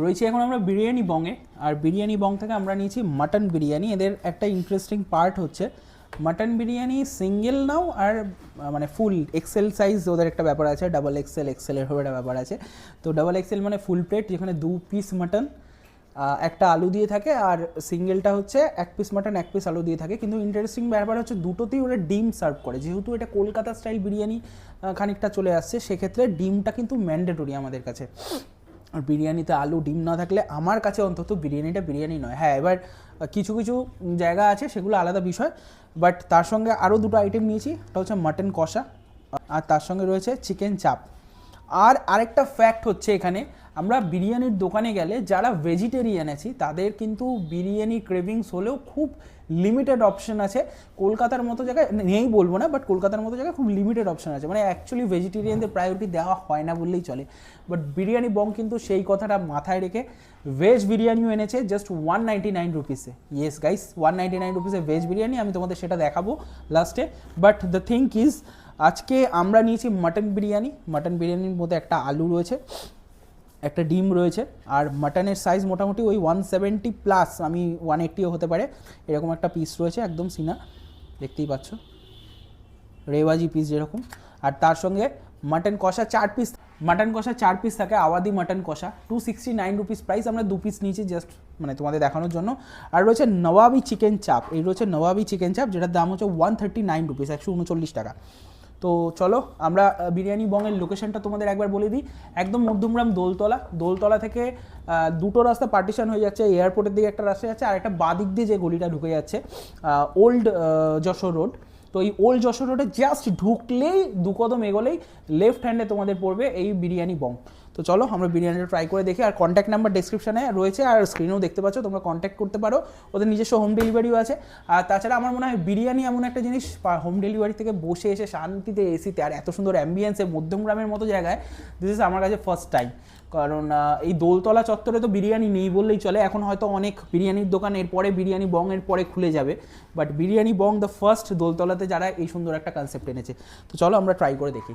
রয়েছে এখন আমরা বিরিয়ানি বংয়ে, আর বিরিয়ানি বং থেকে আমরা নিয়েছি মাটন বিরিয়ানি। এদের একটা ইন্টারেস্টিং পার্ট হচ্ছে মাটন বিরিয়ানি সিঙ্গেল নাও আর মানে ফুল এক্সেল সাইজ ওদের একটা ব্যাপার আছে, ডাবল এক্সেল এক্সেলের একটা ব্যাপার আছে। তো ডাবল এক্সেল মানে ফুল প্লেট, যেখানে 2 পিস মাটন একটা আলু দিয়ে থাকে, আর সিঙ্গেলটা হচ্ছে 1 পিস মাটন 1 পিস আলু দিয়ে থাকে। কিন্তু ইন্টারেস্টিং ব্যাপার হচ্ছে দুটোতেই ওরা ডিম সার্ভ করে, যেহেতু এটা কলকাতা স্টাইল বিরিয়ানি খানিকটা চলে আসছে, সেক্ষেত্রে ডিমটা কিন্তু ম্যান্ডেটরি আমাদের কাছে। আর বিরিয়ানিতে আলু ডিম না থাকলে আমার কাছে অন্তত বিরিয়ানিটা বিরিয়ানি নয়। হ্যাঁ, এবার কিছু কিছু জায়গা আছে সেগুলো আলাদা বিষয়, বাট তার সঙ্গে আরও দুটো আইটেম নিয়েছি। একটা হচ্ছে মাটন কষা, আর তার সঙ্গে রয়েছে চিকেন চাপ। আর আরেকটা ফ্যাক্ট হচ্ছে এখানে আমরা বিরিয়ানির দোকানে গেলে যারা ভেজিটেরিয়ান আছি তাদের কিন্তু বিরিয়ানি ক্রেভিংস হলেও খুব লিমিটেড অপশন আছে। কলকাতার মতো জায়গায় নেই বলবো না, বাট কলকাতার মতো জায়গায় খুব লিমিটেড অপশন আছে, মানে অ্যাকচুয়ালি ভেজিটেরিয়ানদের প্রায়োরিটি দেওয়া হয় না বললেই চলে। বাট বিরিয়ানি বং কিন্তু সেই কথাটা মাথায় রেখে ভেজ বিরিয়ানিও এনেছে জাস্ট 199 রুপিসে। ইয়েস গাইস, 199 রুপিসে ভেজ বিরিয়ানি, আমি তোমাদের সেটা দেখাবো লাস্টে। বাট দ্য থিং ইজ আজকে আমরা নিয়েছি মাটন বিরিয়ানি। মাটন বিরিয়ানির মধ্যে একটা আলু রয়েছে, একটা ডিম রয়েছে, আর মাটনের সাইজ মোটামুটি ওই 170 প্লাস, আমি 180ও হতে পারে, এরকম একটা পিস রয়েছে, একদম সিনা, দেখতেই পাচ্ছ রেওয়াজি পিস যেরকম। আর তার সঙ্গে মাটন কষা 4 পিস, মাটন কষা 4 পিস থাকে, আওয়াদি মাটন কষা 269 রুপিস প্রাইস। আমরা 2 পিস নিয়েছি জাস্ট মানে তোমাদের দেখানোর জন্য। আর রয়েছে নবাবি চিকেন চাপ, এই রয়েছে নবাবি চিকেন চাপ, যেটার দাম হচ্ছে 139 রুপিস, 139 টাকা। তো চলো আমরা বিরিয়ানি বংয়ের লোকেশনটা তোমাদের একবার বলে দিই। একদম মধ্যমগ্রাম দোলতলা, দোলতলা থেকে দুটো রাস্তা পার্টিশন হয়ে যাচ্ছে, এয়ারপোর্টের দিকে একটা রাস্তা যাচ্ছে, আর একটা বাদিক দিয়ে যে গলিটা ঢুকে যাচ্ছে ওল্ড যশোর রোড। তো এই ওল্ড যশোর রোডে জাস্ট ঢুকলেই 2 কদম এগোলেই লেফট হ্যান্ডে তোমাদের পড়বে এই বিরিয়ানি বং। তো চলো আমরা বিরিয়ানিটা ট্রাই করে দেখি। আর কন্ট্যাক্ট নাম্বার ডেসক্রিপশানে রয়েছে, আর স্ক্রিনেও দেখতে পাচ্ছ, তোমরা কন্ট্যাক্ট করতে পারো, ওদের নিজস্ব হোম ডেলিভারিও আছে। আর তাছাড়া আমার মনে হয় বিরিয়ানি এমন একটা জিনিস, হোম ডেলিভারি থেকে বসে এসে শান্তিতে এসিতে আর এত সুন্দর অ্যাম্বিয়েন্সে মধ্যমগ্রামের মতো জায়গায়, দিস ইজ আমার কাছে ফার্স্ট টাইম। কারণ এই দোলতলা চত্বরে তো বিরিয়ানি নেই বললেই চলে, এখন হয়তো অনেক বিরিয়ানির দোকান এরপরে বিরিয়ানি বং এর পরে খুলে যাবে, but biryani Bong the first দোলতলাতে যারা এই সুন্দর একটা কনসেপ্ট এনেছে। তো চলো আমরা ট্রাই করে দেখি।